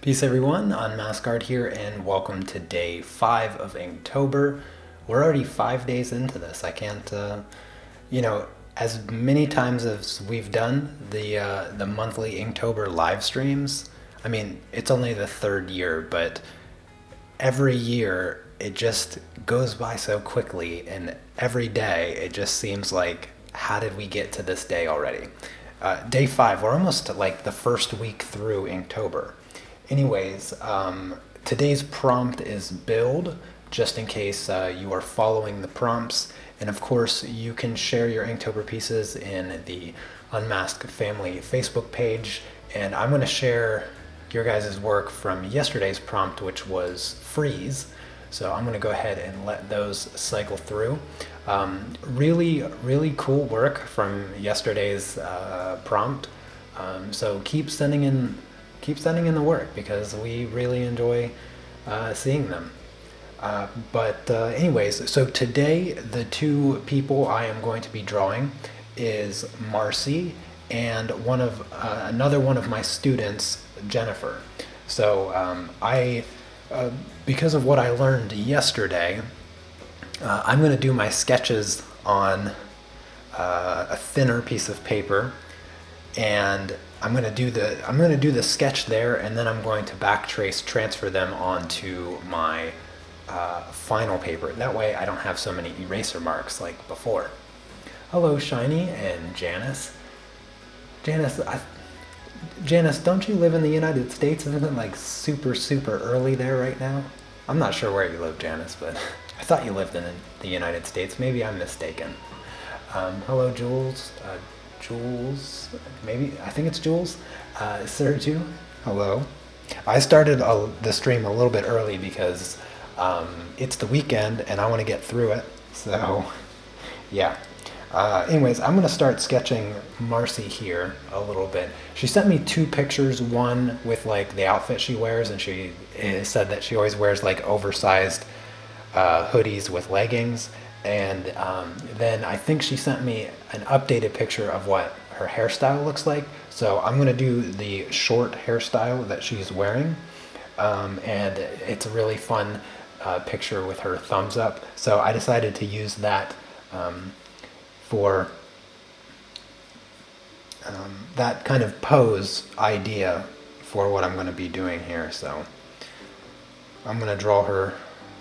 Peace everyone, Unmask here and welcome to day 5 of Inktober. We're already 5 days into this. I can't, as many times as we've done the monthly Inktober live streams, I mean, it's only the third year, but every year it just goes by so quickly, and every day it just seems like, how did we get to this day already? Day 5, we're almost like the first week through Inktober. Anyways, today's prompt is build, just in case you are following the prompts. And of course, you can share your Inktober pieces in the Unmask family Facebook page. And I'm going to share your guys' work from yesterday's prompt, which was freeze. So I'm going to go ahead and let those cycle through. Really cool work from yesterday's prompt. So keep sending in the work because we really enjoy seeing them. Anyways, so today the two people I am going to be drawing is Marcy and another one of my students, Jennifer. So because of what I learned yesterday, I'm going to do my sketches on a thinner piece of paper, and I'm going to do the sketch there, and then I'm going to transfer them onto my final paper. That way I don't have so many eraser marks like before. Hello, Shiny and Janice. Janice, don't you live in the United States? Isn't it like super early there right now? I'm not sure where you live, Janice, but I thought you lived in the United States. Maybe I'm mistaken. Hello, Jules. Jules, maybe, I think it's Jules. Sergio, hello. I started the stream a little bit early because it's the weekend and I want to get through it. So, yeah. Anyways, I'm going to start sketching Marcy here a little bit. She sent me two pictures, one with like the outfit she wears, and she said that she always wears like oversized hoodies with leggings. And then I think she sent me an updated picture of what her hairstyle looks like. So I'm going to do the short hairstyle that she's wearing. And it's a really fun picture with her thumbs up. So I decided to use that for that kind of pose idea for what I'm going to be doing here. So I'm going to draw her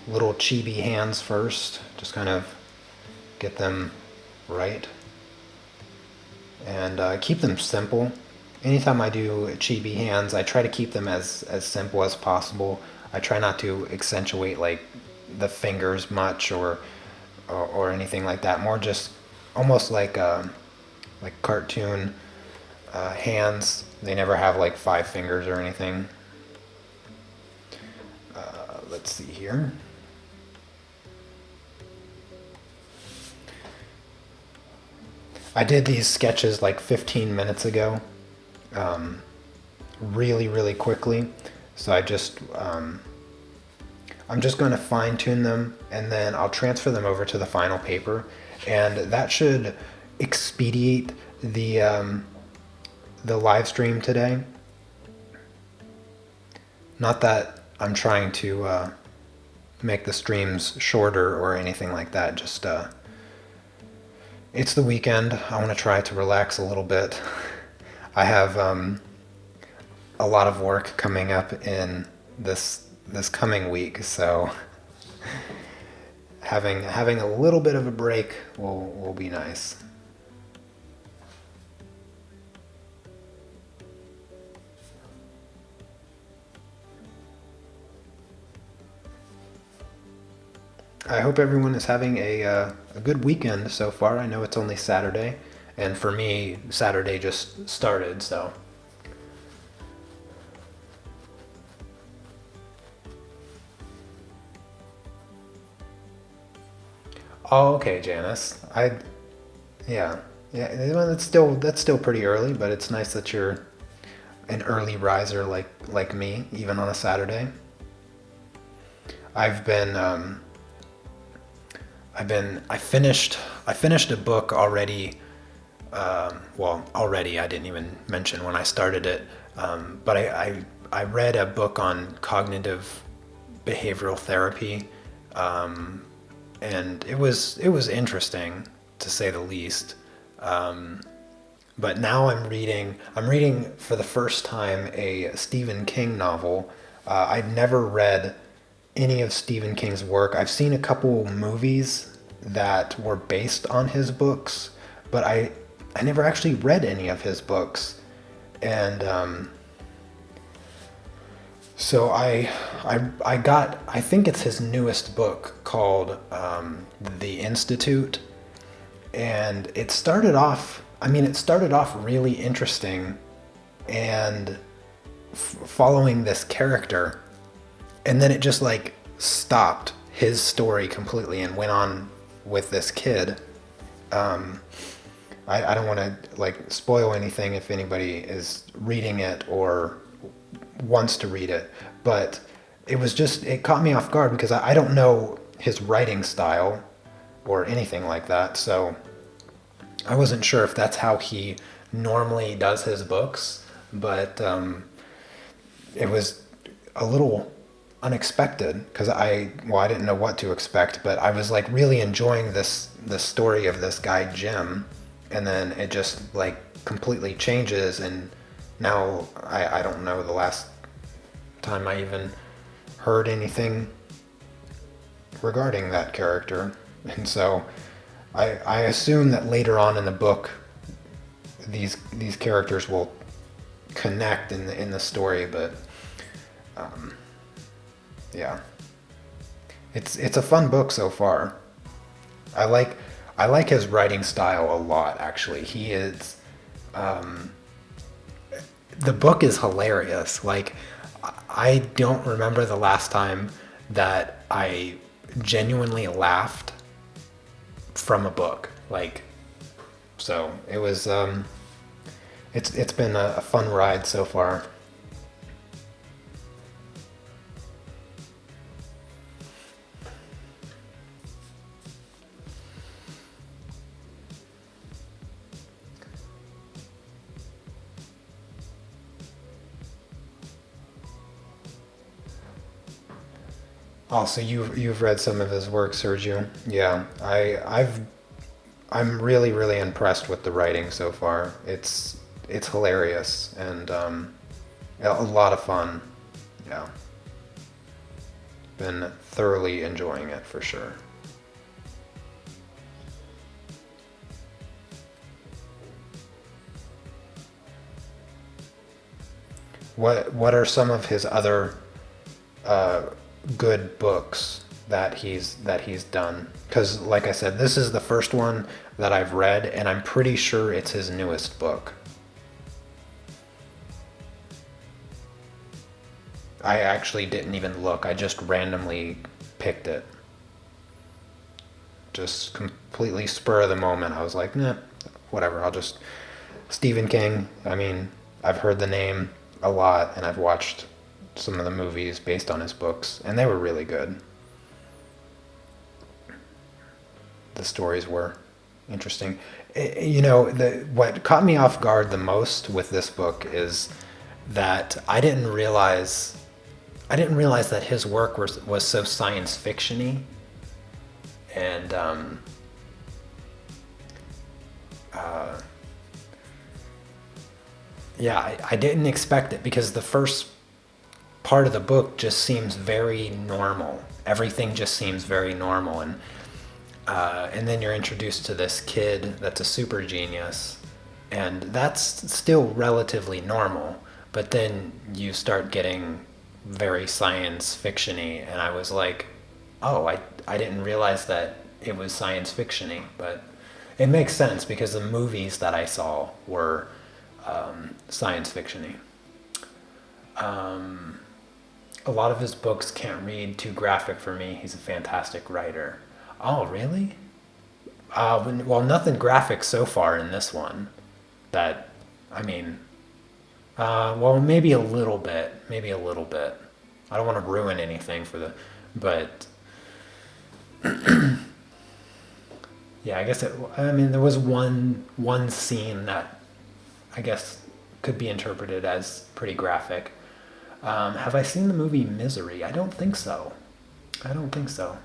little chibi hands first, just kind of get them right, and keep them simple. Anytime I do chibi hands, I try to keep them as simple as possible. I try not to accentuate like the fingers much or anything like that. More just almost like cartoon hands. They never have like 5 fingers or anything. Let's see here. I did these sketches like 15 minutes ago, really quickly. So I'm just going to fine tune them, and then I'll transfer them over to the final paper, and that should expedite the live stream today. Not that I'm trying to make the streams shorter or anything like that, just it's the weekend. I want to try to relax a little bit. I have a lot of work coming up in this coming week, so having a little bit of a break will be nice. I hope everyone is having a good weekend so far. I know it's only Saturday, and for me, Saturday just started, so. Oh, okay, Janice. Yeah. Well, that's still pretty early, but it's nice that you're an early riser like me, even on a Saturday. I've been I finished a book already. Already I didn't even mention when I started it, but I read a book on cognitive behavioral therapy, and it was interesting to say the least. But now I'm reading for the first time a Stephen King novel. I'd never read any of Stephen King's work. I've seen a couple movies that were based on his books, but I never actually read any of his books. And so I think it's his newest book called The Institute, and it started off really interesting and following this character, and then it just like stopped his story completely and went on with this kid. I don't want to like spoil anything if anybody is reading it or wants to read it, but it caught me off guard because I don't know his writing style or anything like that, so I wasn't sure if that's how he normally does his books, but it was a little unexpected because I didn't know what to expect, but I was like really enjoying the story of this guy Jim, and then it just like completely changes, and now I don't know the last time I even heard anything regarding that character, and so I assume that later on in the book these characters will connect in the story, but yeah, it's a fun book so far. I like his writing style a lot, actually. He is the book is hilarious. Like, I don't remember the last time that I genuinely laughed from a book. Like, so it was it's been a fun ride so far. Oh, so you've read some of his work, Sergio? Yeah, I'm really really impressed with the writing so far. It's hilarious and a lot of fun. Yeah, been thoroughly enjoying it for sure. What are some of his other uh, good books that he's done? Because, like I said, this is the first one that I've read, and I'm pretty sure it's his newest book. I actually didn't even look. I just randomly picked it. Just completely spur of the moment. I was like, nah, whatever. I'll just Stephen King. I mean, I've heard the name a lot, and I've watched some of the movies based on his books, and they were really good. The stories were interesting. What caught me off guard the most with this book is that I didn't realize that his work was so science fictiony, and uh, yeah, I didn't expect it because the first part of the book just seems very normal. Everything just seems very normal, and then you're introduced to this kid that's a super genius, and that's still relatively normal. But then you start getting very science fictiony, and I was like, oh, I didn't realize that it was science fictiony, but it makes sense because the movies that I saw were science fictiony. Um, a lot of his books can't read too graphic for me. He's a fantastic writer. Oh, really? Well, nothing graphic so far in this one. That, I mean, well, maybe a little bit. Maybe a little bit. I don't want to ruin anything but yeah, I mean, there was one scene that I guess could be interpreted as pretty graphic. Have I seen the movie Misery? I don't think so. I don't think so.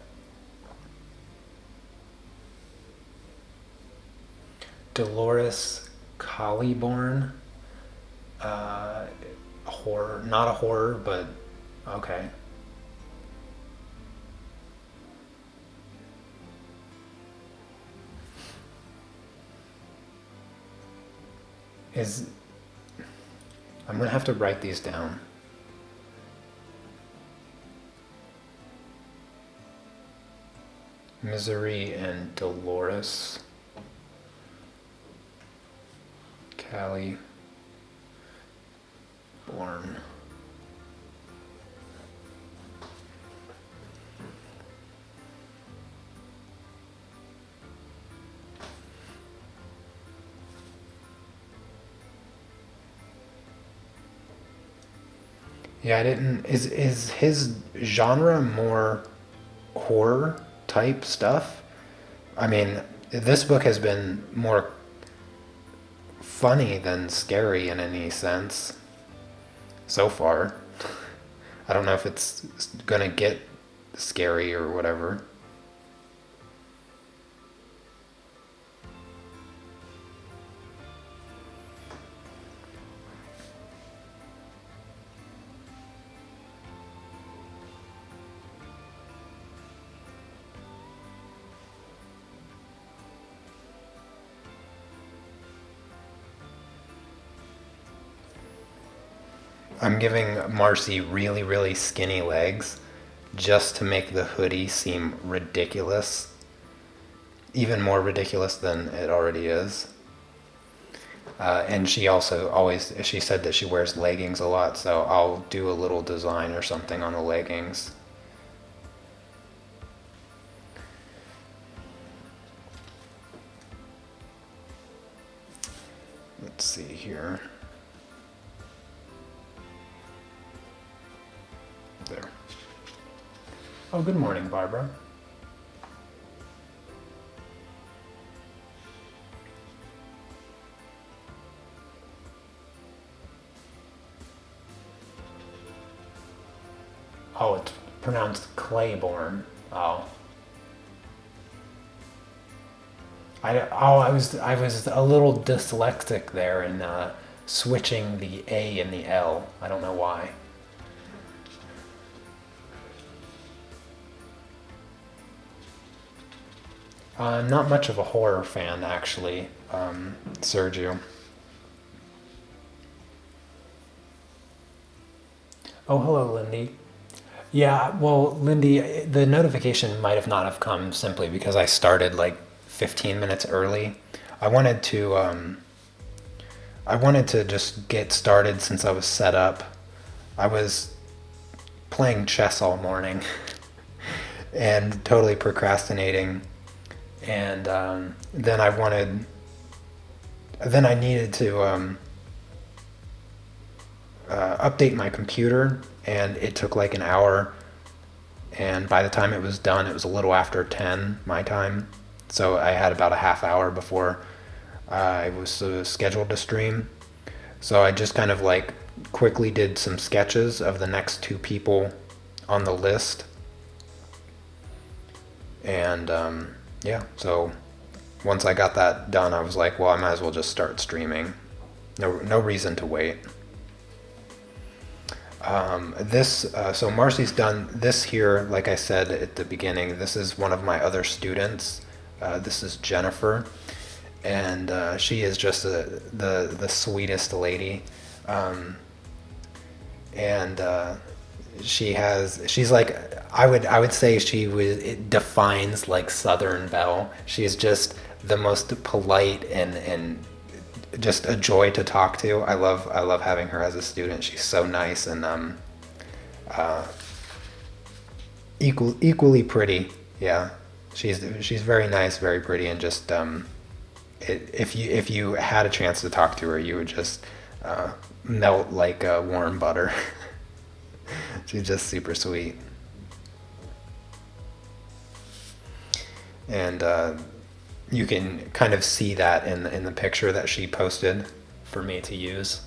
Dolores Collyborn. Horror, not a horror, but okay. Is I'm gonna have to write these down. Misery and Dolores Callie Born. Yeah, I didn't. Is his genre more horror type stuff? I mean, this book has been more funny than scary in any sense so far. I don't know if it's gonna get scary or whatever. I'm giving Marcy really, really skinny legs just to make the hoodie seem ridiculous. Even more ridiculous than it already is. And she also always, she said that she wears leggings a lot, so I'll do a little design or something on the leggings. Let's see here. There. Oh, good morning, Barbara. Oh, it's pronounced Claiborne. Oh. I was a little dyslexic there in switching the A and the L. I don't know why. Not much of a horror fan, actually, Sergio. Oh, hello, Lindy. Yeah, well, Lindy, the notification might have not have come simply because I started like 15 minutes early. I wanted to, I wanted to just get started since I was set up. I was playing chess all morning and totally procrastinating. And then I needed to update my computer, and it took like an hour. And by the time it was done, it was a little after 10 my time. So I had about a half hour before I was scheduled to stream. So I just kind of like quickly did some sketches of the next two people on the list. And yeah, so once I got that done, I was like, well, I might as well just start streaming. No reason to wait. So Marcy's done this here, like I said at the beginning. This is one of my other students. This is Jennifer, and she is just the sweetest lady. And she's like, I would say it defines like Southern Belle. She's just the most polite and just a joy to talk to. I love having her as a student. She's so nice and equally pretty. Yeah, she's very nice, very pretty, and just if you had a chance to talk to her, you would just melt like warm butter. She's just super sweet. And you can kind of see that in the picture that she posted for me to use.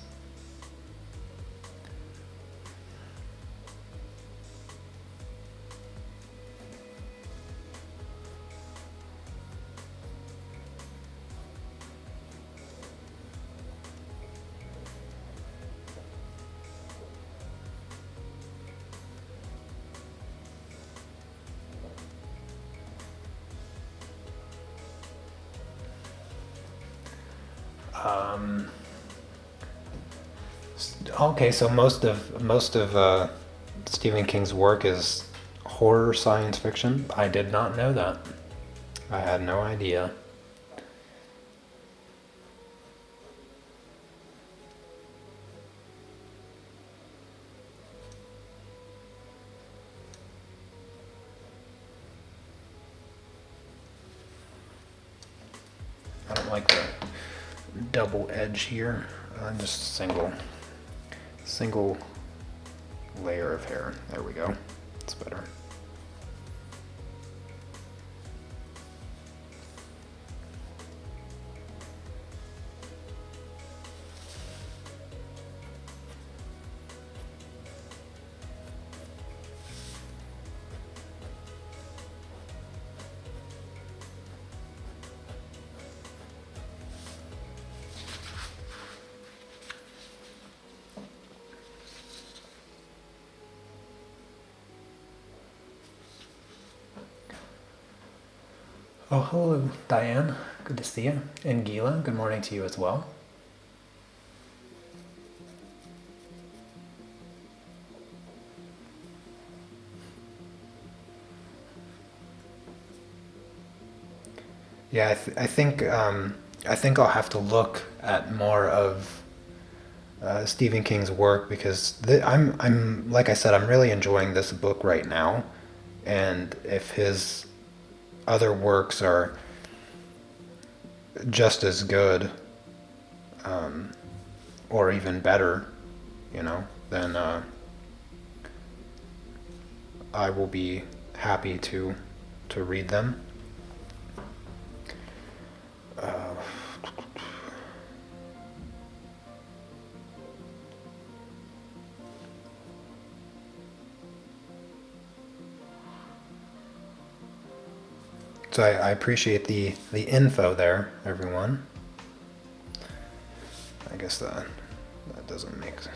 Um, okay, so most of Stephen King's work is horror science fiction. I did not know that. I had no idea. I don't like the double edge here. Just single layer of hair. There we go. It's better. Oh, hello, Diane. Good to see you. And Gila, good morning to you as well. Yeah, I think I'll have to look at more of Stephen King's work because I'm like I said, I'm really enjoying this book right now, and if his other works are just as good, or even better, then I will be happy to read them. So I appreciate the info there, everyone. I guess that doesn't make sense.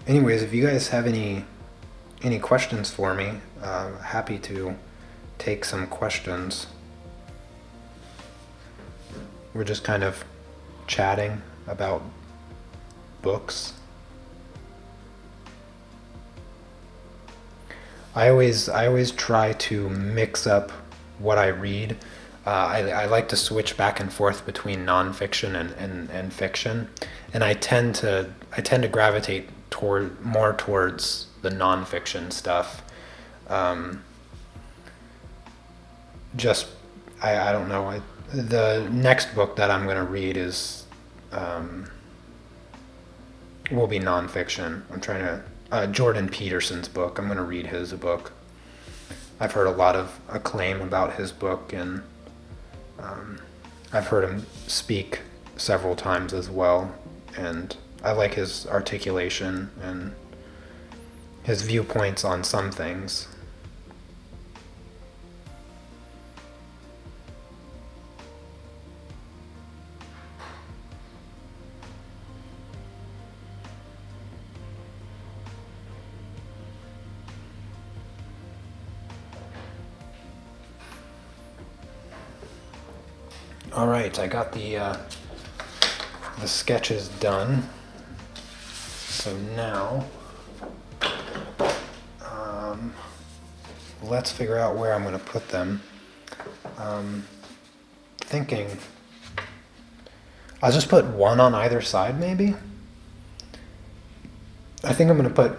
Anyways, if you guys have any questions for me, happy to take some questions. We're just kind of chatting about books. I always try to mix up what I read. I like to switch back and forth between nonfiction and fiction, and I tend to gravitate more towards the nonfiction stuff. Just I don't know. The next book that I'm going to read is will be nonfiction. I'm trying to Jordan Peterson's book. I'm going to read his book. I've heard a lot of acclaim about his book, and I've heard him speak several times as well, and I like his articulation and his viewpoints on some things. All right, I got the sketches done. So now, let's figure out where I'm going to put them. Thinking, I'll just put one on either side, maybe. I think I'm going to put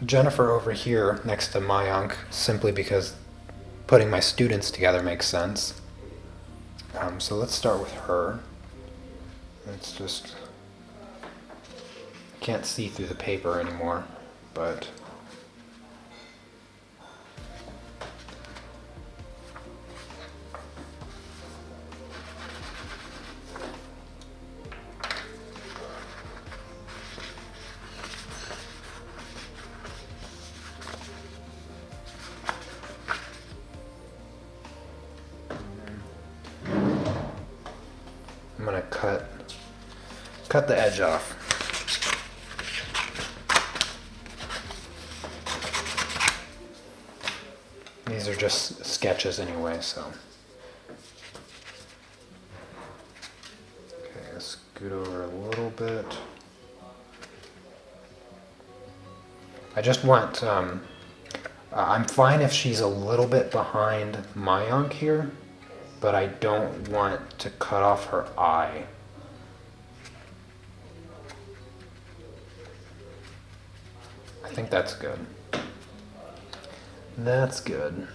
Jennifer over here next to Mayank, simply because putting my students together makes sense. So let's start with her. It's just, can't see through the paper anymore, but I'm gonna cut the edge off. These are just sketches anyway, so scoot over a little bit. I just want, I'm fine if she's a little bit behind Mayunk here, but I don't want to cut off her eye. I think that's good. That's good.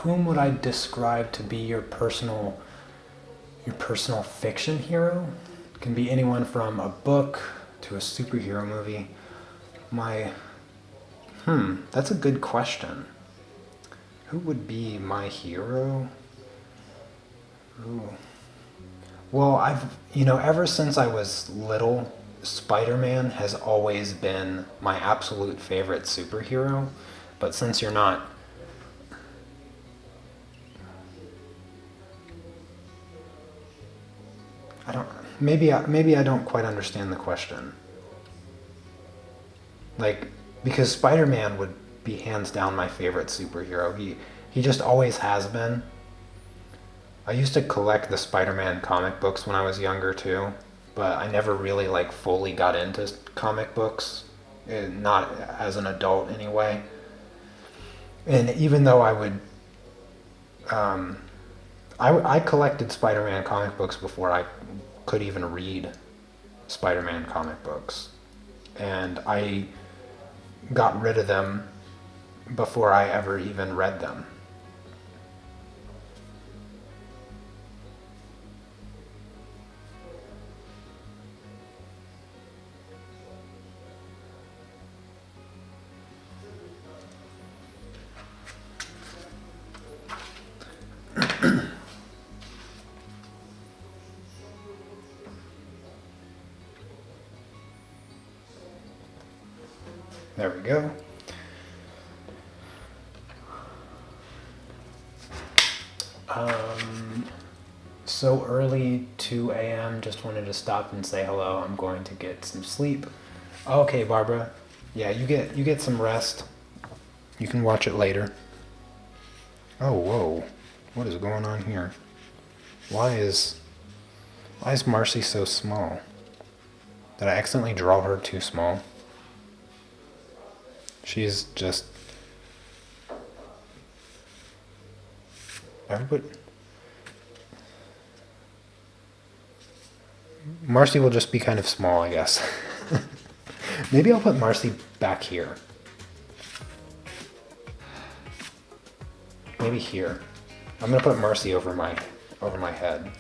Whom would I describe to be your personal fiction hero? It can be anyone from a book to a superhero movie. That's a good question. Who would be my hero? Ooh. Well, ever since I was little, Spider-Man has always been my absolute favorite superhero. But since you're not... Maybe I don't quite understand the question. Like, because Spider-Man would be hands down my favorite superhero. He just always has been. I used to collect the Spider-Man comic books when I was younger too, but I never really fully got into comic books, not as an adult anyway. And even though I would, I collected Spider-Man comic books before I could even read Spider-Man comic books, and I got rid of them before I ever even read them. There we go. So early, 2 a.m. Just wanted to stop and say hello. I'm going to get some sleep. Okay, Barbara. Yeah, you get some rest. You can watch it later. Oh, whoa. What is going on here? Why is Marcy so small? Did I accidentally draw her too small? She's just... Everybody... Marcy will just be kind of small, I guess. Maybe I'll put Marcy back here. Maybe here. I'm gonna put Marcy over my head.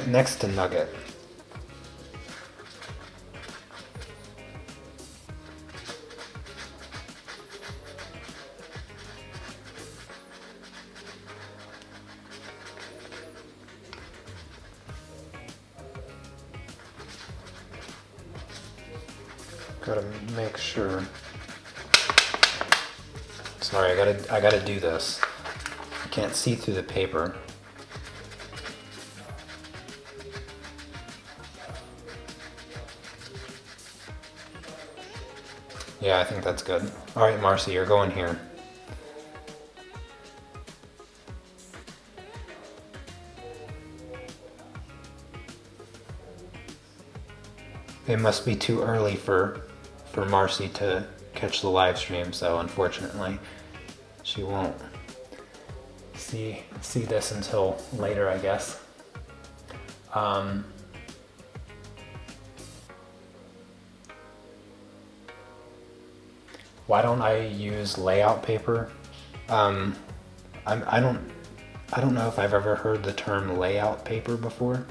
Next to Nugget. Gotta make sure. Sorry, I gotta do this. I can't see through the paper. Yeah, I think that's good. All right, Marcy, you're going here. It must be too early for Marcy to catch the live stream, so unfortunately she won't see this until later, I guess. Why don't I use layout paper? I don't know if I've ever heard the term layout paper before.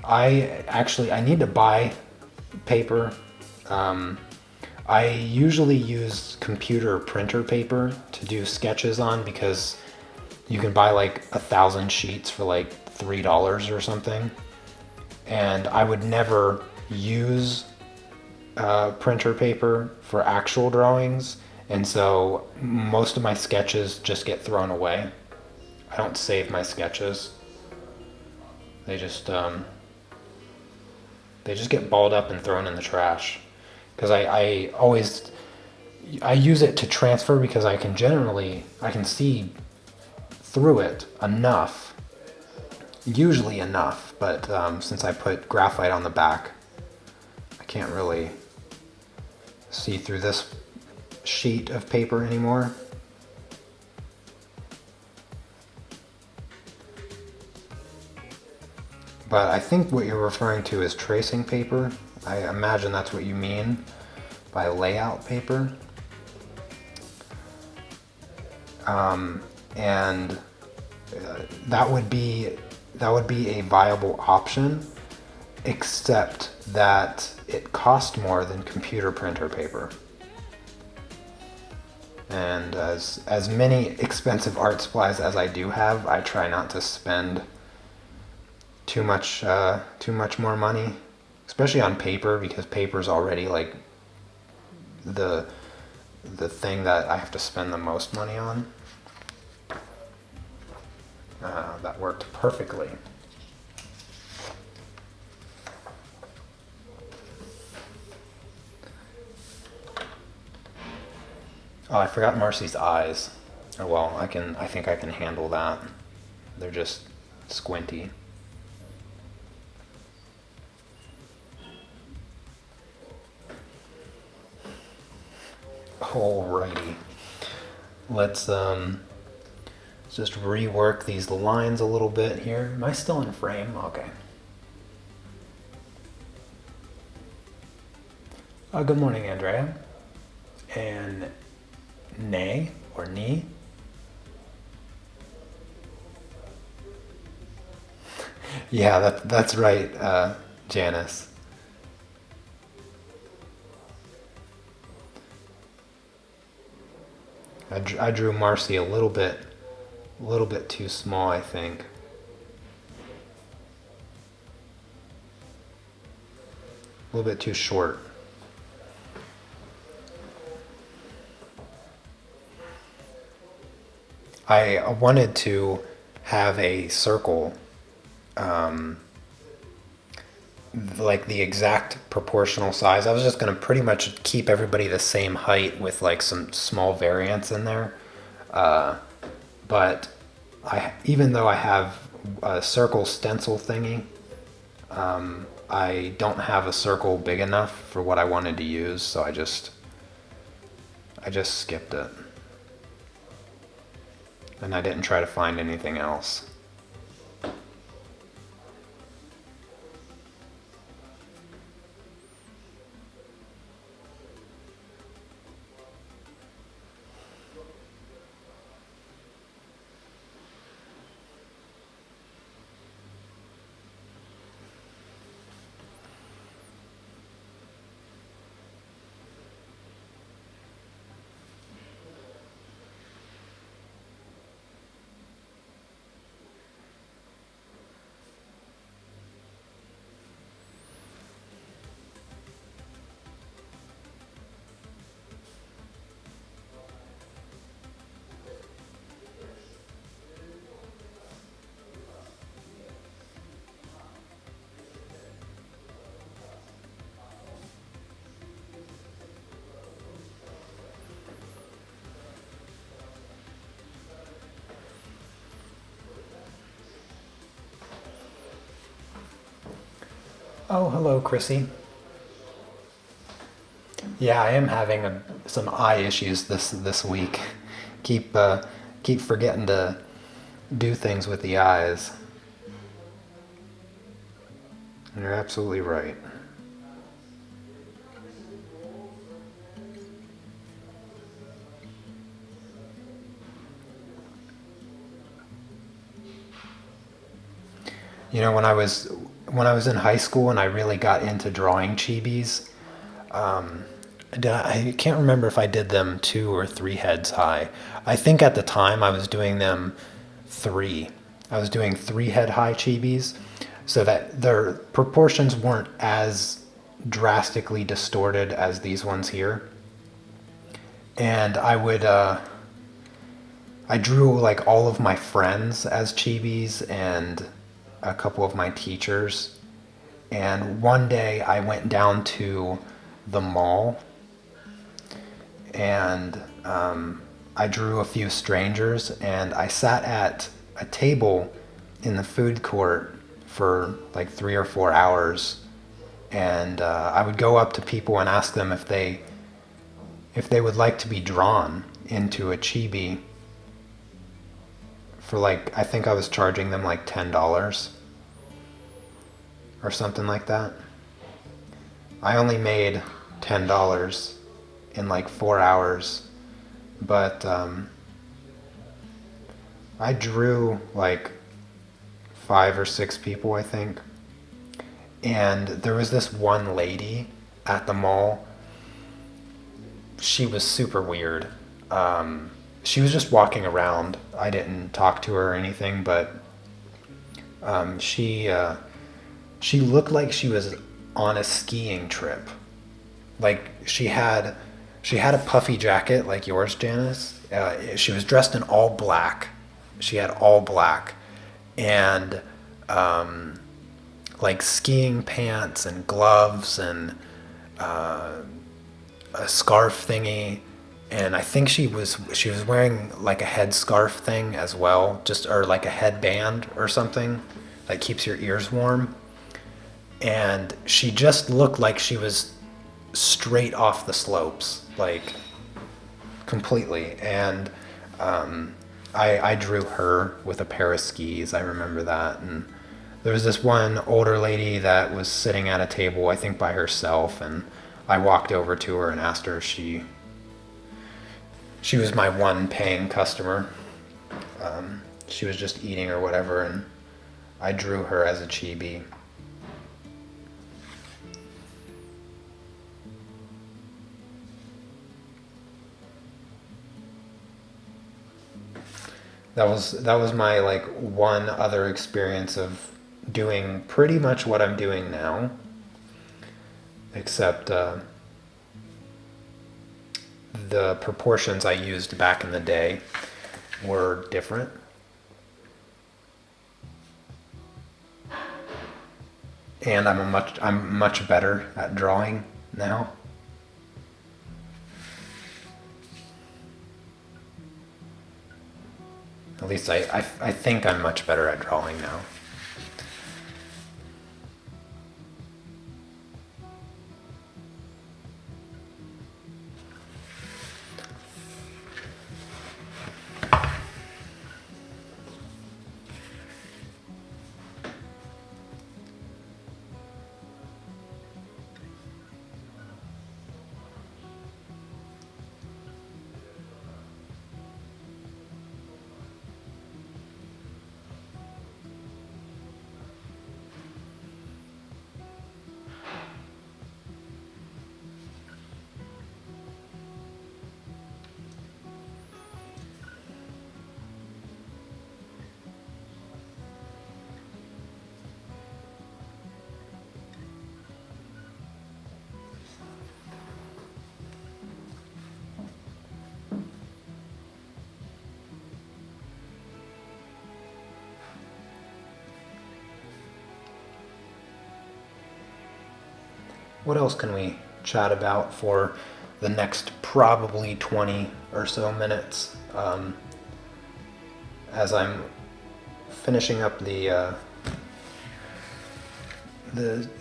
I need to buy paper. I usually use computer printer paper to do sketches on because you can buy like 1,000 sheets for like $3 or something. And I would never use printer paper for actual drawings, and so most of my sketches just get thrown away. I don't save my sketches. They just get balled up and thrown in the trash. Because I use it to transfer because I can see through it enough, usually enough, but since I put graphite on the back, I can't really see through this sheet of paper anymore. But I think what you're referring to is tracing paper. I imagine that's what you mean by layout paper. And that would be a viable option, except that it costs more than computer printer paper. And as many expensive art supplies as I do have, I try not to spend too much more money, especially on paper, because paper is already like the thing that I have to spend the most money on. That worked perfectly. Oh, I forgot Marcy's eyes. Oh well, I think I can handle that. They're just squinty. Alrighty. Let's just rework these lines a little bit here. Am I still in frame? Okay. Good morning, Andrea. And nay or knee. Yeah, that's right, Janice. I drew Marcy a little bit too small, I think. A little bit too short. I wanted to have a circle, like the exact proportional size. I was just going to pretty much keep everybody the same height with like some small variance in there. But even though I have a circle stencil thingy, I don't have a circle big enough for what I wanted to use, so I just skipped it. And I didn't try to find anything else. Oh, hello, Chrissy. Yeah, I am having some eye issues this week. Keep forgetting to do things with the eyes. You're absolutely right. You know, when I was in high school and I really got into drawing chibis, I can't remember if I did them 2 or 3 heads high. I think at the time I was doing them 3. I was doing 3 head high chibis so that their proportions weren't as drastically distorted as these ones here. And I drew like all of my friends as chibis and a couple of my teachers. And one day I went down to the mall and I drew a few strangers, and I sat at a table in the food court for like 3 or 4 hours, and I would go up to people and ask them if they would like to be drawn into a chibi for like, I think I was charging them like $10 or something like that. I only made $10 in like 4 hours, but I drew like 5 or 6 people, I think. And there was this one lady at the mall. She was super weird. She was just walking around. I didn't talk to her or anything, but she looked like she was on a skiing trip. Like she had a puffy jacket like yours, Janice. She was dressed in all black. She had all black, and like skiing pants and gloves and a scarf thingy. And I think she was wearing like a headscarf thing as well, just, or like a headband or something that keeps your ears warm. And she just looked like she was straight off the slopes, like completely. And I drew her with a pair of skis. I remember that. And there was this one older lady that was sitting at a table, I think by herself, and I walked over to her and asked her if she was my one paying customer. She was just eating or whatever, and I drew her as a chibi. That was my like one other experience of doing pretty much what I'm doing now, except the proportions I used back in the day were different. And I'm much better at drawing now. At least I think I'm much better at drawing now. What else can we chat about for the next probably 20 or so minutes? As I'm finishing up the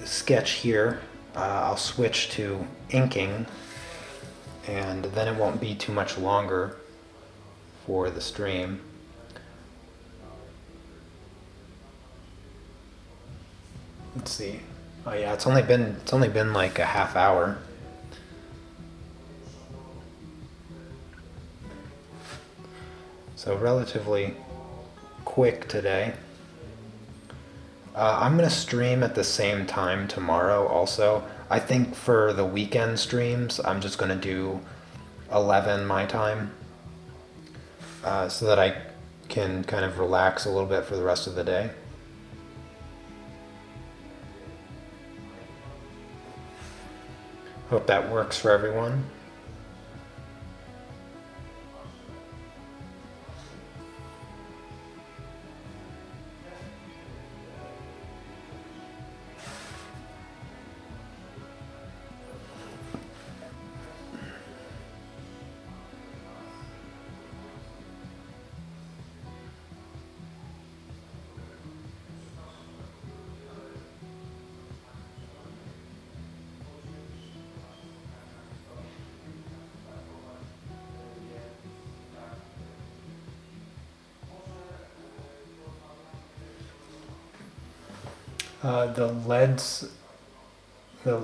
sketch here, I'll switch to inking, and then it won't be too much longer for the stream. Let's see. Oh yeah, it's only been like a half hour. So relatively quick today. I'm gonna stream at the same time tomorrow also. I think for the weekend streams, I'm just gonna do 11 my time, so that I can kind of relax a little bit for the rest of the day. Hope that works for everyone. The leads, the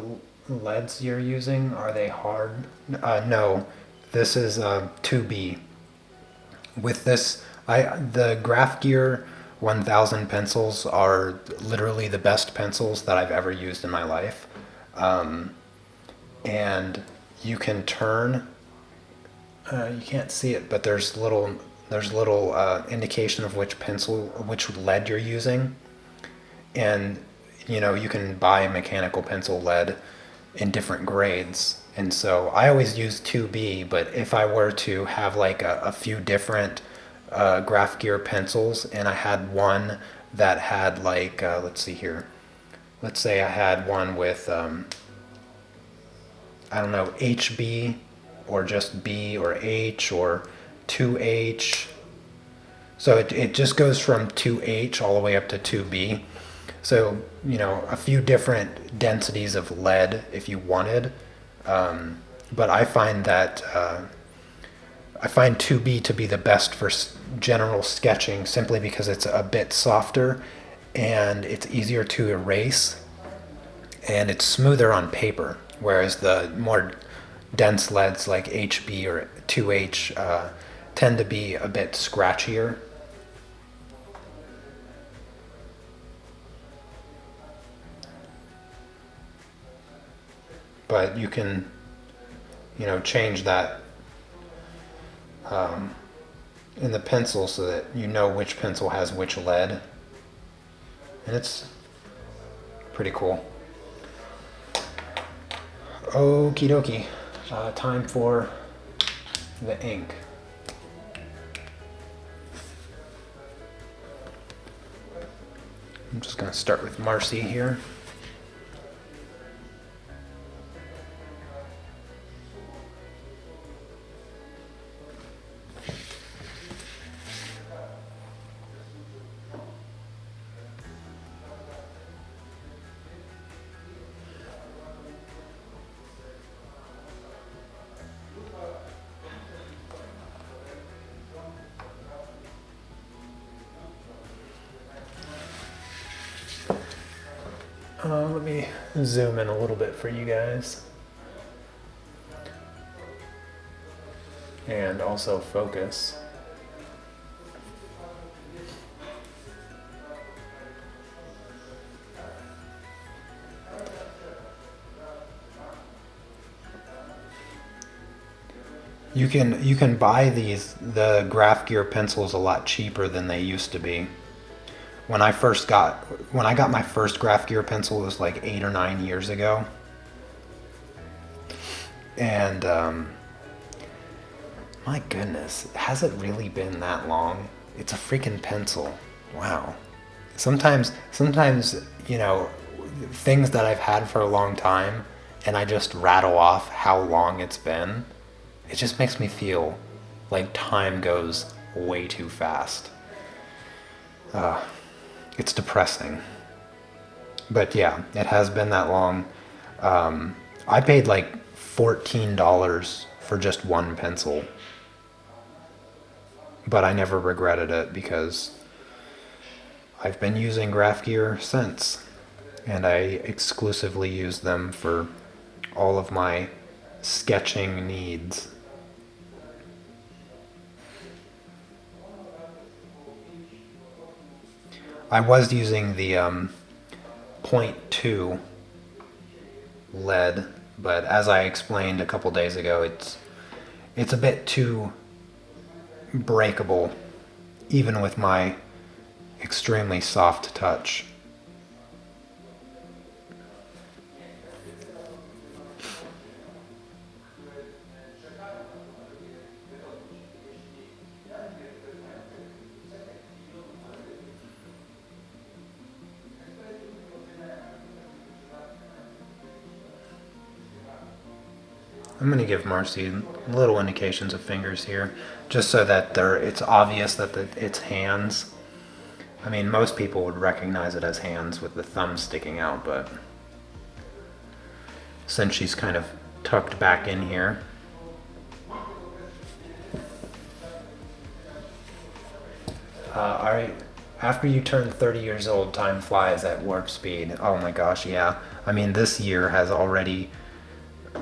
leads you're using, are they hard? No, this is 2B. With this, the Graph Gear 1000 pencils are literally the best pencils that I've ever used in my life. And you can turn, you can't see it, but there's little indication of which lead you're using. And you can buy mechanical pencil lead in different grades. And so I always use 2B, but if I were to have like a few different Graph Gear pencils, and I had one that had like, let's see here, let's say I had one with, I don't know, HB, or just B, or H, or 2H. So it just goes from 2H all the way up to 2B. So, a few different densities of lead if you wanted. But I find that I find 2B to be the best for general sketching, simply because it's a bit softer and it's easier to erase and it's smoother on paper. Whereas the more dense leads like HB or 2H tend to be a bit scratchier. But you can, change that in the pencil so that you know which pencil has which lead. And it's pretty cool. Okie dokie. Time for the ink. I'm just going to start with Marcy here. Let me zoom in a little bit for you guys. And also focus. You can buy the Graph Gear pencils a lot cheaper than they used to be. When I got my first Graph Gear pencil, it was like 8 or 9 years ago. And my goodness, has it really been that long? It's a freaking pencil. Wow. Sometimes, things that I've had for a long time, and I just rattle off how long it's been, it just makes me feel like time goes way too fast. It's depressing. But yeah, it has been that long. I paid like $14 for just one pencil. But I never regretted it because I've been using Graph Gear since. And I exclusively use them for all of my sketching needs. I was using the 0.2 lead, but as I explained a couple days ago, it's a bit too breakable, even with my extremely soft touch. I'm going to give Marcy little indications of fingers here, just so that it's obvious that it's hands. I mean, most people would recognize it as hands with the thumb sticking out, but since she's kind of tucked back in here. All right, after you turn 30 years old, time flies at warp speed. Oh my gosh, yeah. I mean, this year has already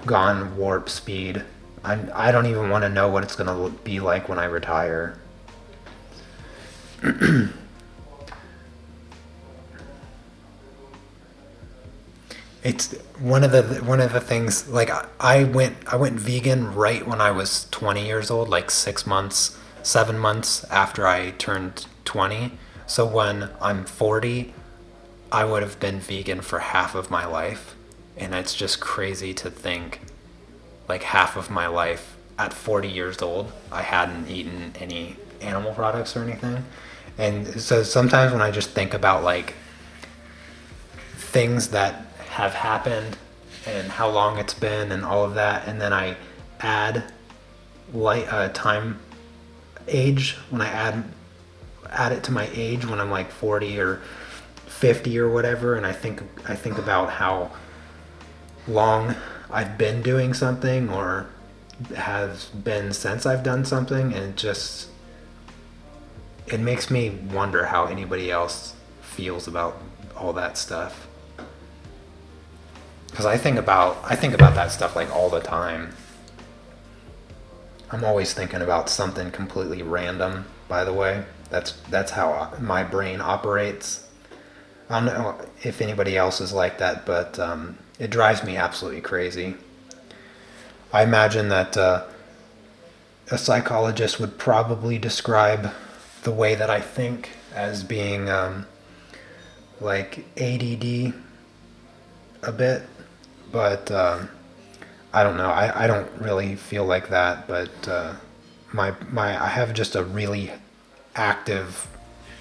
gone warp speed. I don't even want to know what it's going to be like when I retire. It's one of the things, like I went vegan right when I was 20 years old, like 7 months after I turned 20. So when I'm 40, I would have been vegan for half of my life. And it's just crazy to think, like, half of my life at 40 years old, I hadn't eaten any animal products or anything. And so sometimes when I just think about, like, things that have happened and how long it's been and all of that, and then I add time age, when I add it to my age when I'm like 40 or 50 or whatever, and I think about how long I've been doing something or has been since I've done something, and it makes me wonder how anybody else feels about all that stuff. Because I think about that stuff like all the time. I'm always thinking about something completely random, by the way. That's how my brain operates. I don't know if anybody else is like that, but it drives me absolutely crazy. I imagine that a psychologist would probably describe the way that I think as being like ADD a bit, but I don't know. I don't really feel like that, but I have just a really active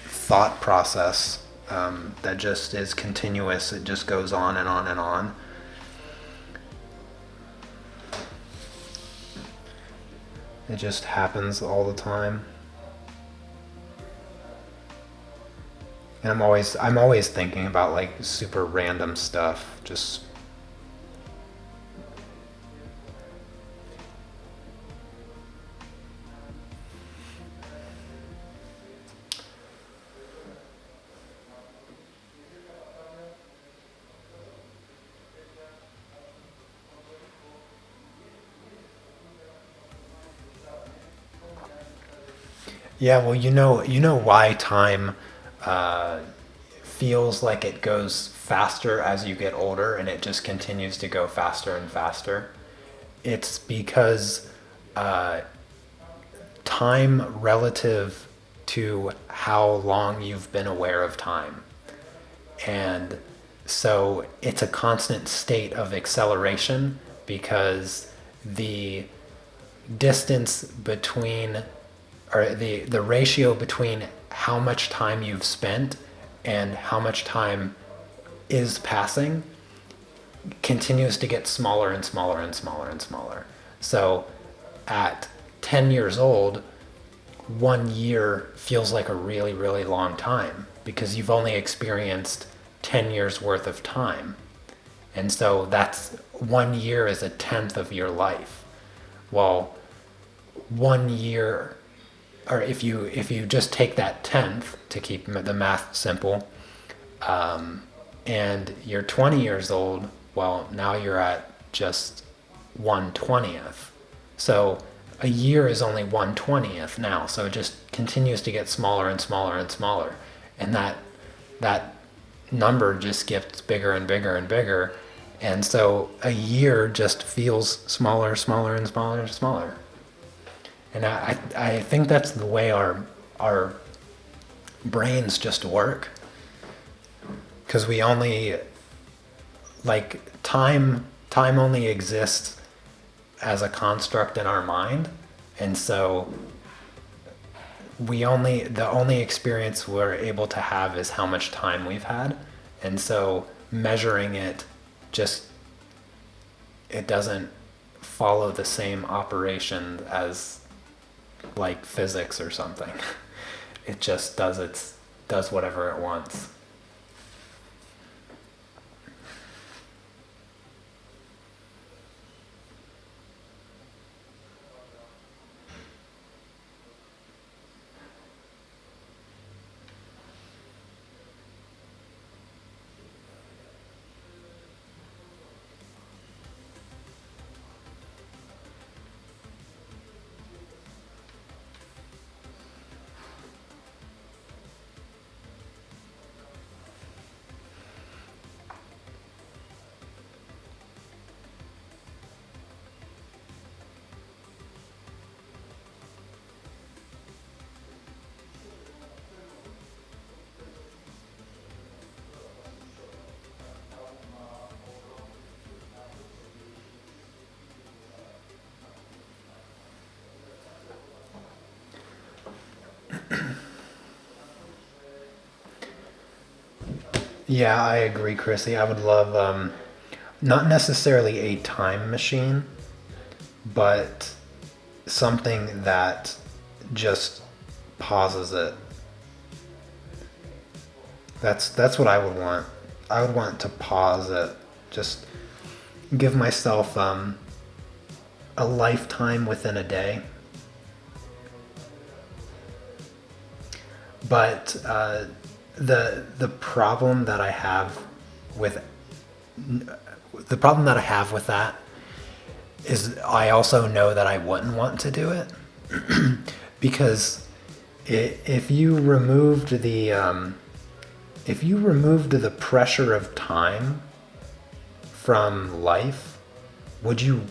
thought process that just is continuous. It just goes on and on and on. It just happens all the time. And I'm always thinking about like super random stuff. Just yeah, well, you know why time feels like it goes faster as you get older, and it just continues to go faster and faster. It's because time relative to how long you've been aware of time. And so it's a constant state of acceleration because the distance between, or the ratio between how much time you've spent and how much time is passing continues to get smaller and smaller and smaller and smaller. So at 10 years old, 1 year feels like a really, really long time because you've only experienced 10 years worth of time. And so that's 1 year is a tenth of your life. Well, 1 year, or if you just take that tenth to keep the math simple, and you're 20 years old, well, now you're at just 1/20th. So a year is only 1/20th now. So it just continues to get smaller and smaller and smaller. And that number just gets bigger and bigger and bigger. And so a year just feels smaller, smaller, and smaller and smaller. And I think that's the way our brains just work. Because we only, like, time only exists as a construct in our mind. And so the only experience we're able to have is how much time we've had. And so measuring it it doesn't follow the same operation as like physics or something. It just does whatever it wants. Yeah, I agree, Chrissy. I would love, not necessarily a time machine, but something that just pauses it. That's what I would want. I would want to pause it. Just give myself a lifetime within a day. But the problem that I have with that is I also know that I wouldn't want to do it because if you removed the pressure of time from life, would you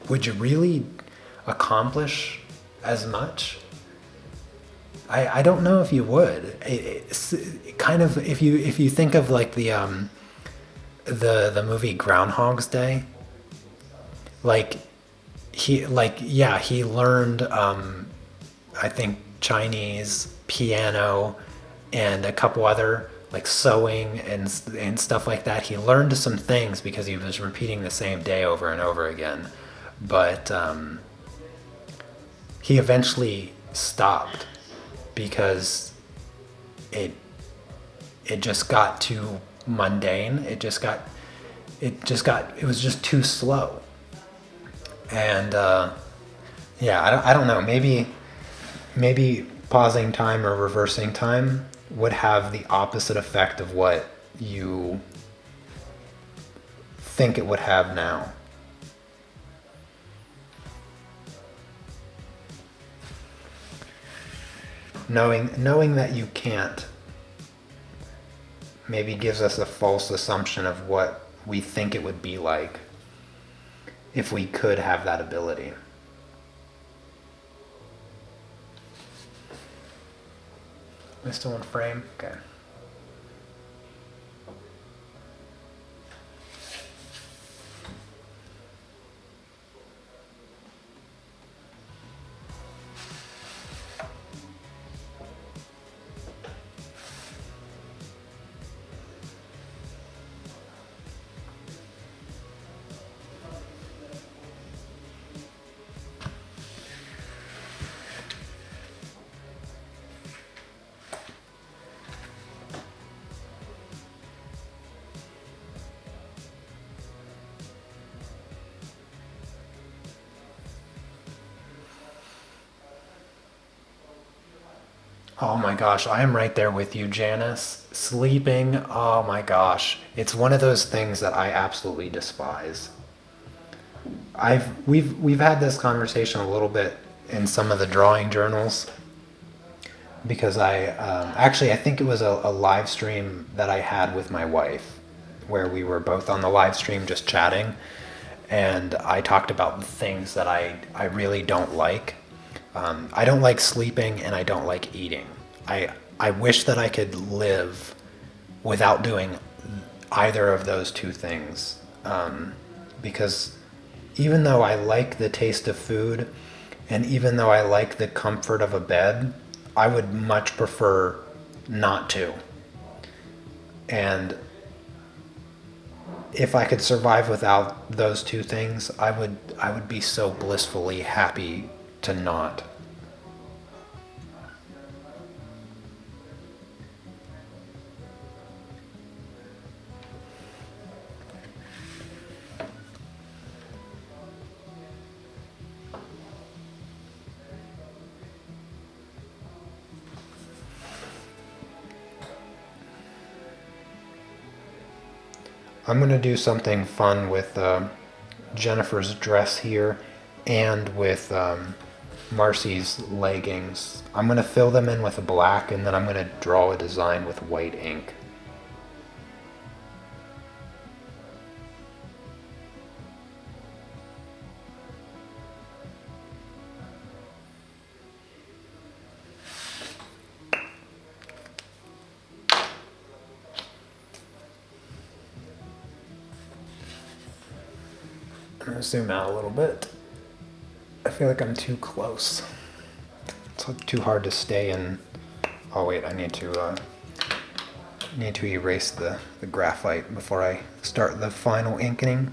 really accomplish as much? I don't know if you would. It's kind of, if you think of like the movie Groundhog's Day, like he learned I think Chinese, piano, and a couple other, like, sewing and stuff like that. He learned some things because he was repeating the same day over and over again, but he eventually stopped because it just got too mundane. It was just too slow. And I don't know, maybe pausing time or reversing time would have the opposite effect of what you think it would have now. Knowing that you can't maybe gives us a false assumption of what we think it would be like if we could have that ability. Am I still in frame? Okay. Oh my gosh, I am right there with you, Janice. Sleeping, oh my gosh. It's one of those things that I absolutely despise. We've had this conversation a little bit in some of the drawing journals, because I think it was a live stream that I had with my wife where we were both on the live stream just chatting, and I talked about the things that I really don't like. I don't like sleeping and I don't like eating. I wish that I could live without doing either of those two things, because even though I like the taste of food and even though I like the comfort of a bed, I would much prefer not to. And if I could survive without those two things, I would be so blissfully happy to not. I'm gonna do something fun with Jennifer's dress here and with Marcy's leggings. I'm gonna fill them in with black and then I'm gonna draw a design with white ink. I'm gonna zoom out a little bit. I feel like I'm too close. It's like too hard to stay in. Oh wait, I need to erase the graphite before I start the final inking.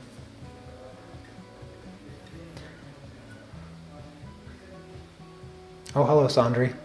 Oh, hello, Sandri.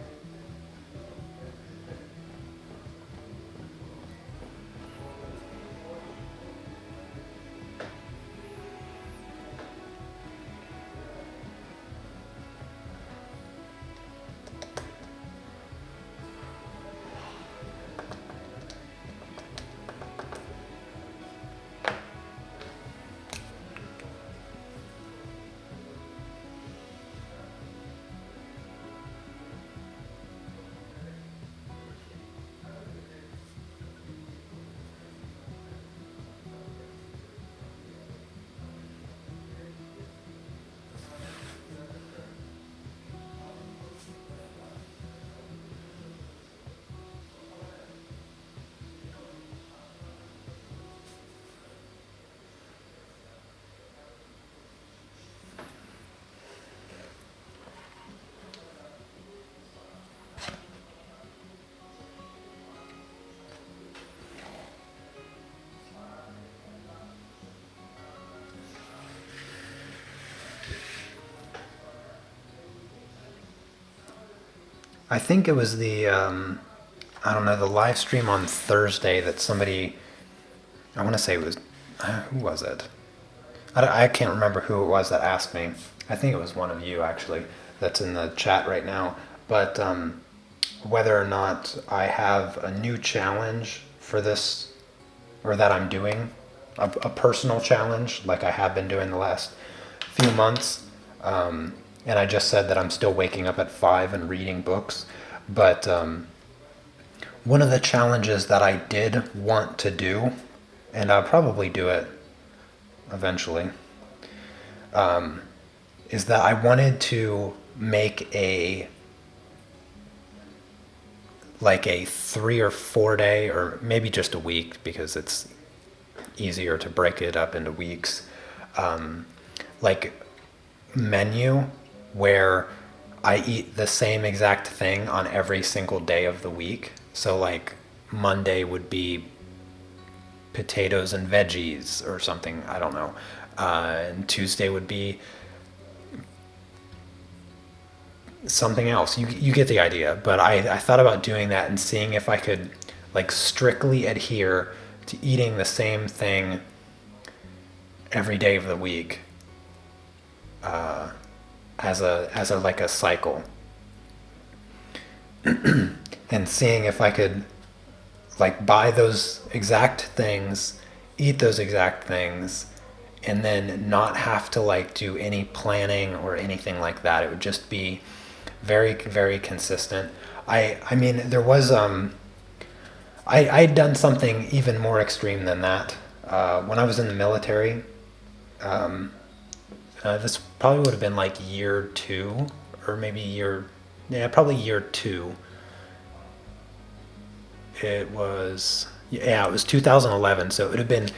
I think it was I don't know, the live stream on Thursday that somebody, I want to say it was, who was it? I can't remember who it was that asked me. I think it was one of you actually that's in the chat right now. But whether or not I have a new challenge for this, or that I'm doing, a personal challenge like I have been doing the last few months. And I just said that I'm still waking up at 5 and reading books. But one of the challenges that I did want to do, and I'll probably do it eventually, is that I wanted to make a 3 or 4 day, or maybe just a week because it's easier to break it up into weeks, like menu where I eat the same exact thing on every single day of the week. So like Monday would be potatoes and veggies or something, I don't know. And Tuesday would be something else. You get the idea. But I thought about doing that and seeing if I could like strictly adhere to eating the same thing every day of the week, as a like a cycle, and seeing if I could like buy those exact things, eat those exact things, and then not have to like do any planning or anything like that. It would just be Very, very consistent. I mean, there was I'd done something even more extreme than that. When I was in the military, this probably would have been like year two, or maybe probably year two. It was 2011, so it would have been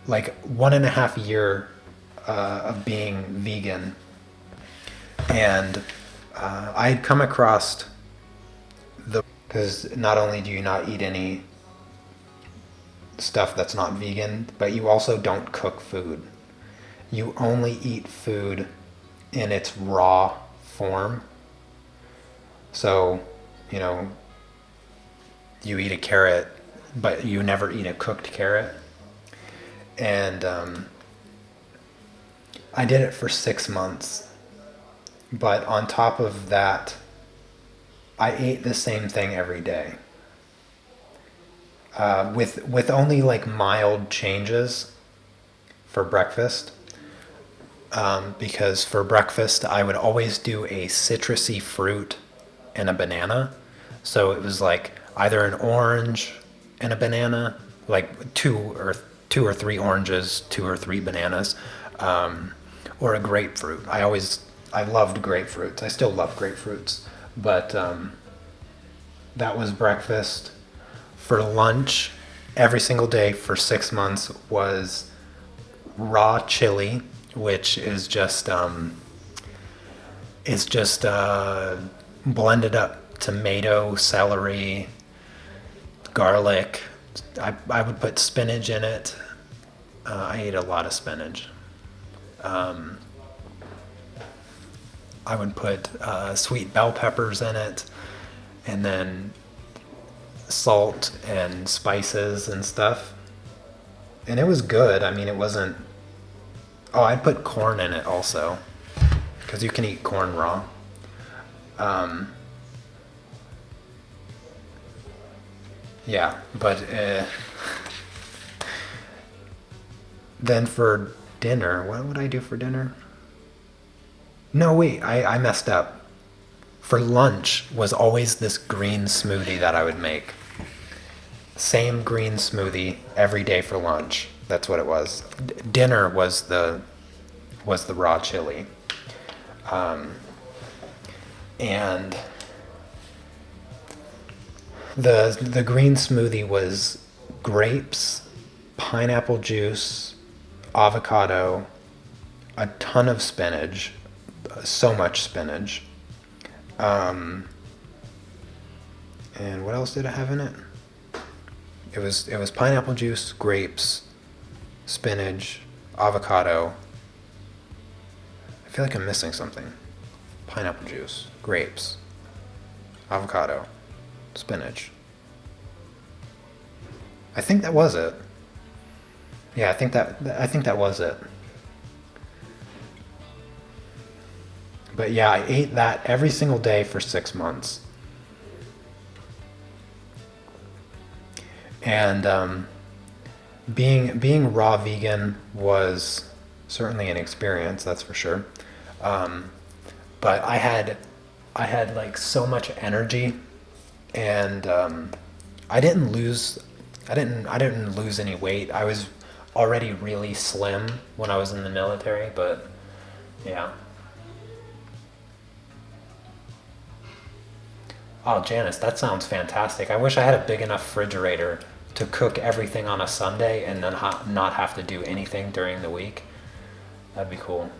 like 1.5 year of being vegan, and I had come across because not only do you not eat any stuff that's not vegan, but you also don't cook food. You only eat food in its raw form. So, you know, you eat a carrot, but you never eat a cooked carrot. And I did it for 6 months. But on top of that, I ate the same thing every day. With only like mild changes for breakfast. Because for breakfast, I would always do a citrusy fruit and a banana. So it was like either an orange and a banana, like two or three oranges, 2 or 3 bananas, or a grapefruit. I loved grapefruits. I still love grapefruits, but that was breakfast. For lunch, every single day for 6 months was raw chili, which is just blended up tomato, celery, garlic. I would put spinach in it. I ate a lot of spinach. I would put sweet bell peppers in it, and then salt and spices and stuff. And it was good. I mean, it wasn't... Oh, I'd put corn in it also, because you can eat corn raw. Yeah, but then for dinner, what would I do for dinner? No, wait, I messed up. For lunch was always this green smoothie that I would make. Same green smoothie every day for lunch. That's what it was. Dinner was the raw chili. And the green smoothie was grapes, pineapple juice, avocado, a ton of spinach, so much spinach. And what else did I have in it? It was pineapple juice, grapes, spinach, avocado. I feel like I'm missing something. Pineapple juice, grapes, avocado, spinach. I think that was it. Yeah, I think that was it. But yeah, I ate that every single day for 6 months. And being raw vegan was certainly an experience, that's for sure. But I had like so much energy, and I didn't lose any weight. I was already really slim when I was in the military, but yeah. Oh, Janice, that sounds fantastic. I wish I had a big enough refrigerator to cook everything on a Sunday and then not have to do anything during the week. That'd be cool.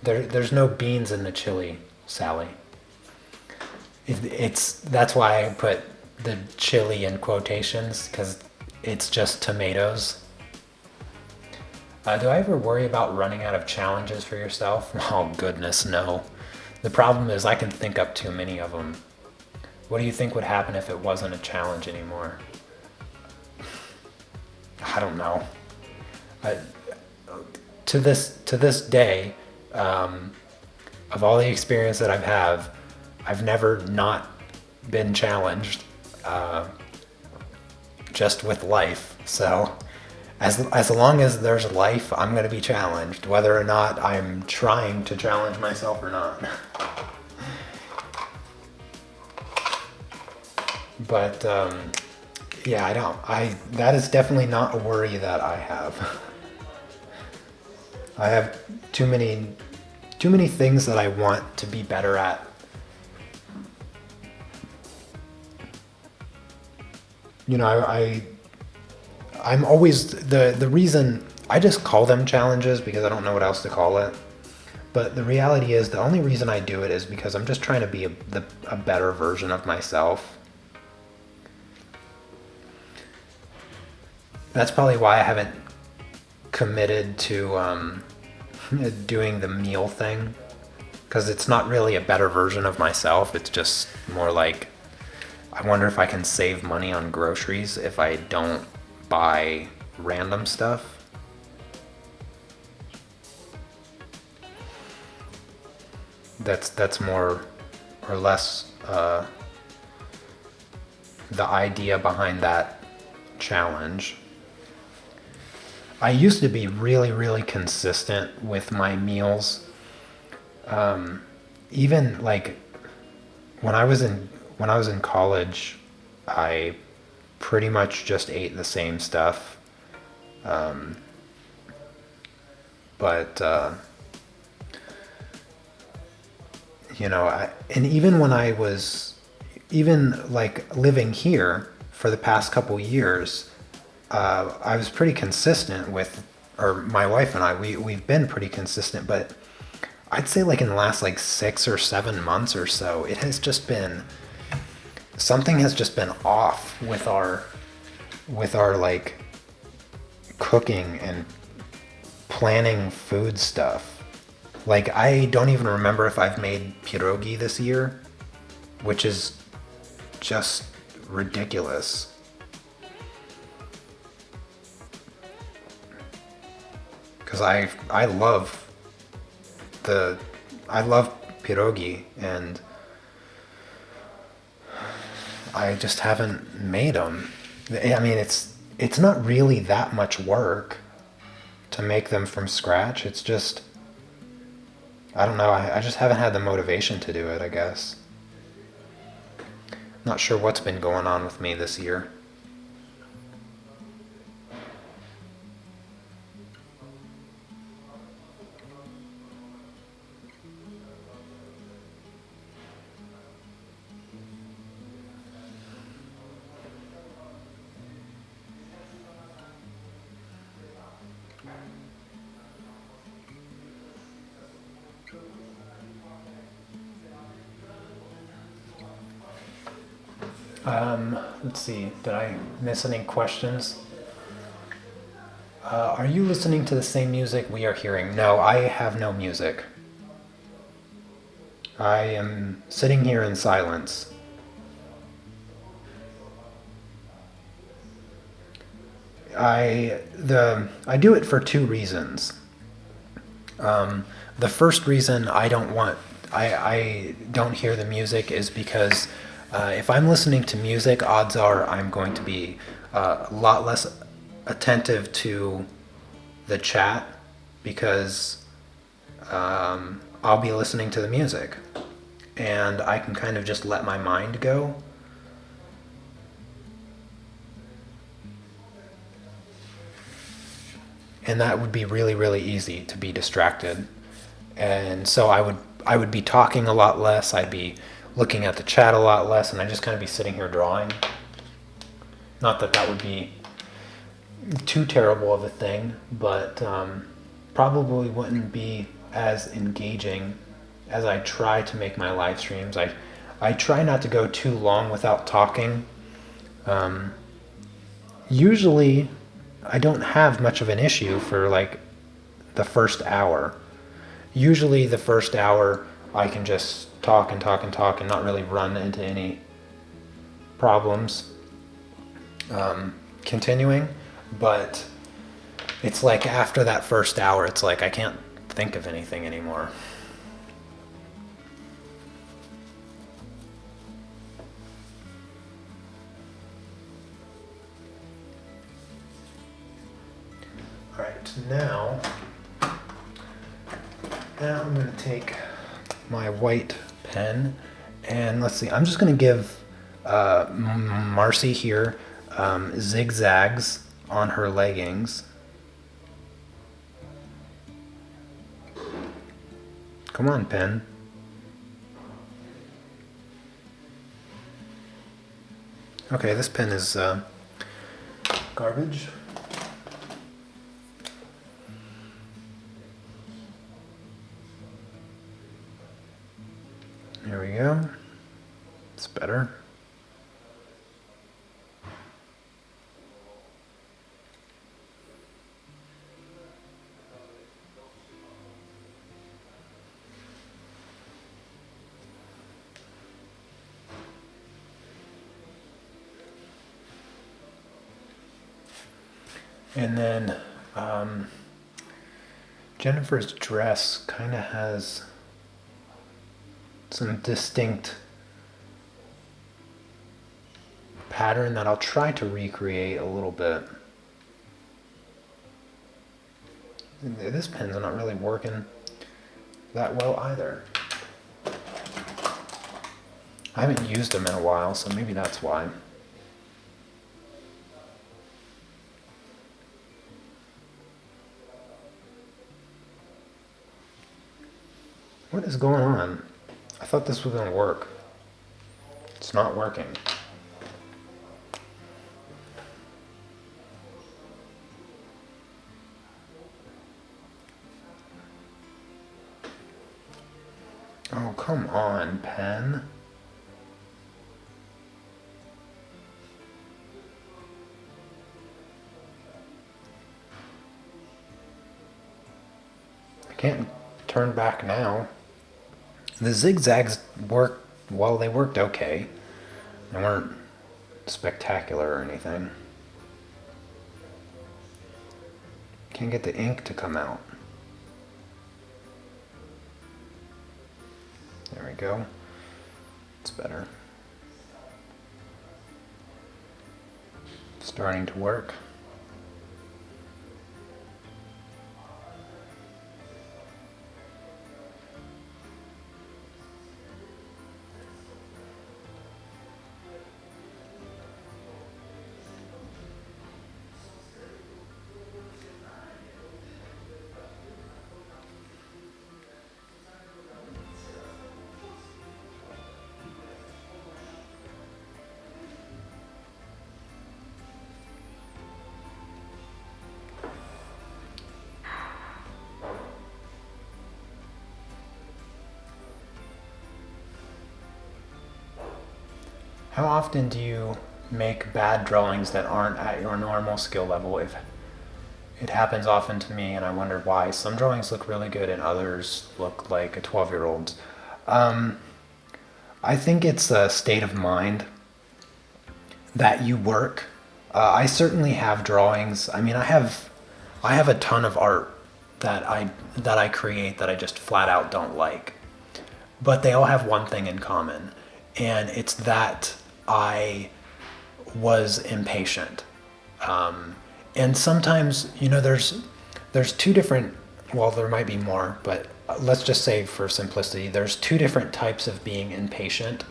There's no beans in the chili, Sally. That's why I put the chili in quotations, because it's just tomatoes. Do I ever worry about running out of challenges for yourself? Oh goodness, no. The problem is I can think up too many of them. What do you think would happen if it wasn't a challenge anymore? I don't know. To this day, of all the experience that I've never not been challenged, just with life. So as long as there's life, I'm going to be challenged, whether or not I'm trying to challenge myself or not. But yeah, that is definitely not a worry that I have. I have too many things that I want to be better at. I'm always the reason I just call them challenges because I don't know what else to call it. But the reality is the only reason I do it is because I'm just trying to be a better version of myself. That's probably why I haven't committed to doing the meal thing, because it's not really a better version of myself. It's just more like, I wonder if I can save money on groceries if I don't buy random stuff. That's more or less the idea behind that challenge. I used to be really, really consistent with my meals. Even like when I was in college, I pretty much just ate the same stuff. But and even when I was even like living here for the past couple years, I was pretty consistent with, or my wife and I, we've been pretty consistent, but I'd say like in the last like 6 or 7 months or so, it has just been, something has just been off with our like cooking and planning food stuff. Like, I don't even remember if I've made pierogi this year, which is just ridiculous. Because I love pierogi, and I just haven't made them. I mean, it's not really that much work to make them from scratch. It's just, I don't know, I just haven't had the motivation to do it, I guess. Not sure what's been going on with me this year. Let's see, did I miss any questions? Are you listening to the same music we are hearing? No, I have no music. I am sitting here in silence. I do it for 2 reasons. The first reason I don't hear the music is because if I'm listening to music, odds are I'm going to be a lot less attentive to the chat, because I'll be listening to the music and I can kind of just let my mind go. And that would be really, really easy to be distracted. And so I would be talking a lot less, I'd be looking at the chat a lot less, and I'd just kind of be sitting here drawing. Not that that would be too terrible of a thing, but probably wouldn't be as engaging as I try to make my live streams. I try not to go too long without talking. Usually I don't have much of an issue for like the first hour. Usually the first hour I can just talk and talk and talk and not really run into any problems continuing. But It's like after that first hour, it's like I can't think of anything anymore. All right, now I'm going to take my white pen and let's see, I'm just going to give Marcy here zigzags on her leggings. Come on, pen. Okay, this pen is garbage. There we go. It's better. And then Jennifer's dress kind of has some distinct pattern that I'll try to recreate a little bit. This pen's not really working that well either. I haven't used them in a while, so maybe that's why. What is going on? I thought this was going to work. It's not working. Oh, come on, pen. I can't turn back now. The zigzags worked, well, they worked okay. They weren't spectacular or anything. Can't get the ink to come out. There we go. It's better. Starting to work. How often do you make bad drawings that aren't at your normal skill level? If it happens often to me, and I wonder why. Some drawings look really good and others look like a 12-year-old's. I think it's a state of mind that you work. I certainly have drawings. I mean, I have a ton of art that I create that I just flat out don't like. But they all have one thing in common, and it's that I was impatient. And sometimes, you know, there's two different, well, there might be more, but let's just say for simplicity, there's two different types of being impatient.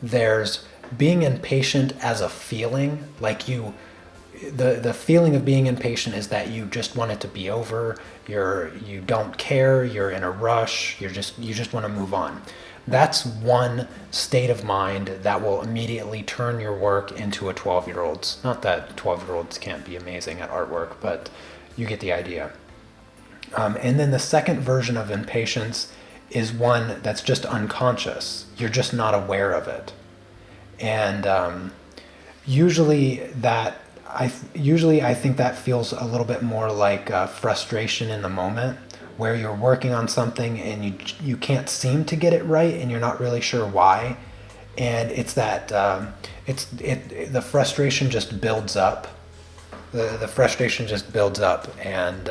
There's being impatient as a feeling, like the feeling of being impatient is that you just want it to be over, you don't care, you're in a rush, you just want to move on. That's one state of mind that will immediately turn your work into a 12-year-old's. Not that 12-year-olds can't be amazing at artwork, but you get the idea. And then the second version of impatience is one that's just unconscious. You're just not aware of it. And usually I think that feels a little bit more like frustration in the moment, where you're working on something and you can't seem to get it right and you're not really sure why. And it's that the frustration just builds up The frustration just builds up, and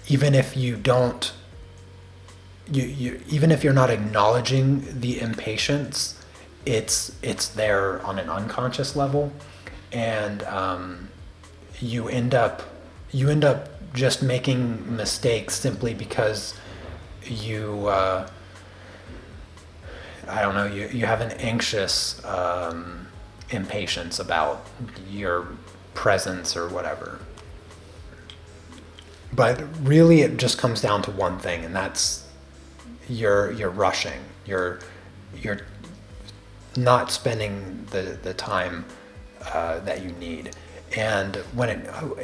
even if you don't, even if you're not acknowledging the impatience, it's there on an unconscious level, and you end up just making mistakes simply because you I don't know, you have an anxious impatience about your presence or whatever. But really it just comes down to one thing, and that's you're rushing. You're not spending the time that you need. And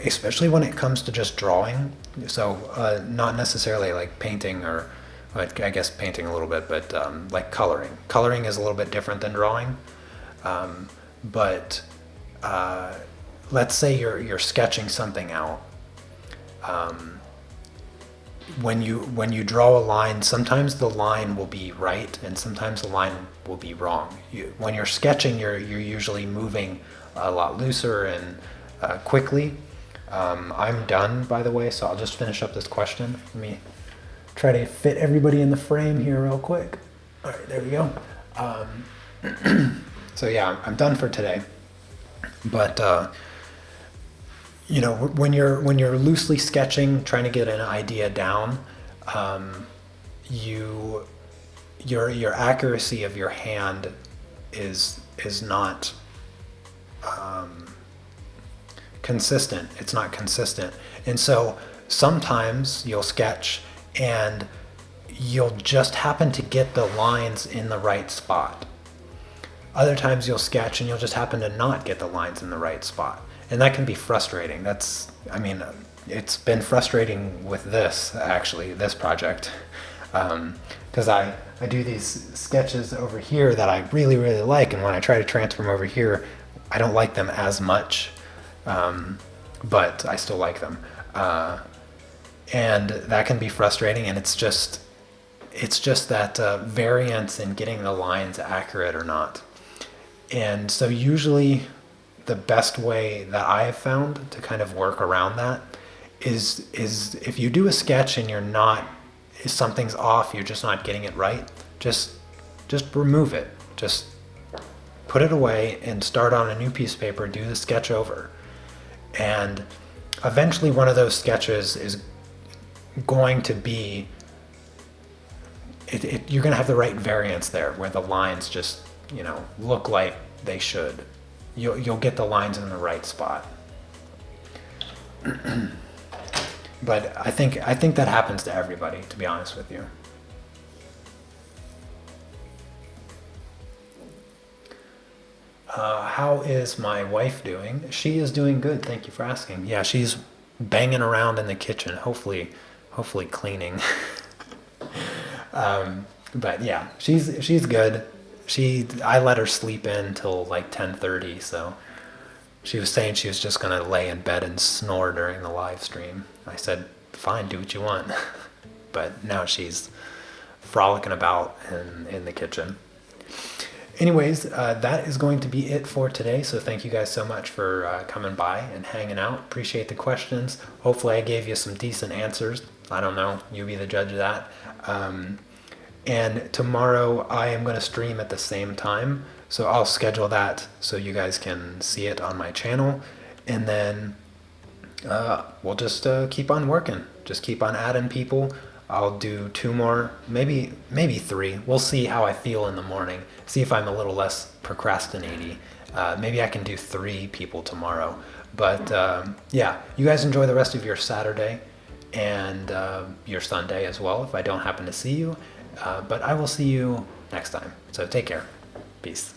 especially when it comes to just drawing, so not necessarily like painting or, I guess painting a little bit, but like coloring. Coloring is a little bit different than drawing. But let's say you're sketching something out. When you draw a line, sometimes the line will be right and sometimes the line will be wrong. When you're sketching, you're usually moving a lot looser and quickly. I'm done, by the way, so I'll just finish up this question. Let me try to fit everybody in the frame here real quick. All right, there we go. So yeah, I'm done for today. But when you're loosely sketching, trying to get an idea down, your accuracy of your hand is not consistent. It's not consistent, and so sometimes you'll sketch and you'll just happen to get the lines in the right spot. Other times you'll sketch and you'll just happen to not get the lines in the right spot. And that can be frustrating. It's been frustrating with this project. Because I do these sketches over here that I really, really like. And when I try to transfer them over here, I don't like them as much. But I still like them. And that can be frustrating. And it's just that variance in getting the lines accurate or not. And so usually the best way that I have found to kind of work around that is if you do a sketch and if something's off, you're just not getting it right, just remove it. Just put it away and start on a new piece of paper, do the sketch over. And eventually one of those sketches is going to be, you're going to have the right variance there where the lines just, look like they should. You'll get the lines in the right spot. But I think that happens to everybody, to be honest with you. How is my wife doing? She is doing good. Thank you for asking. Yeah, she's banging around in the kitchen, hopefully cleaning. But yeah, she's good. I let her sleep in till like 10:30, so she was saying she was just gonna lay in bed and snore during the live stream. I said, fine, do what you want. But now she's frolicking about in the kitchen. Anyways, that is going to be it for today. So thank you guys so much for coming by and hanging out. Appreciate the questions. Hopefully I gave you some decent answers. I don't know. You be the judge of that. And tomorrow I am going to stream at the same time. So I'll schedule that so you guys can see it on my channel. And then we'll just keep on working. Just keep on adding people. I'll do 2 more, maybe 3. We'll see how I feel in the morning. See if I'm a little less procrastinating. Maybe I can do 3 people tomorrow. But yeah, you guys enjoy the rest of your Saturday and your Sunday as well if I don't happen to see you. But I will see you next time. So take care. Peace.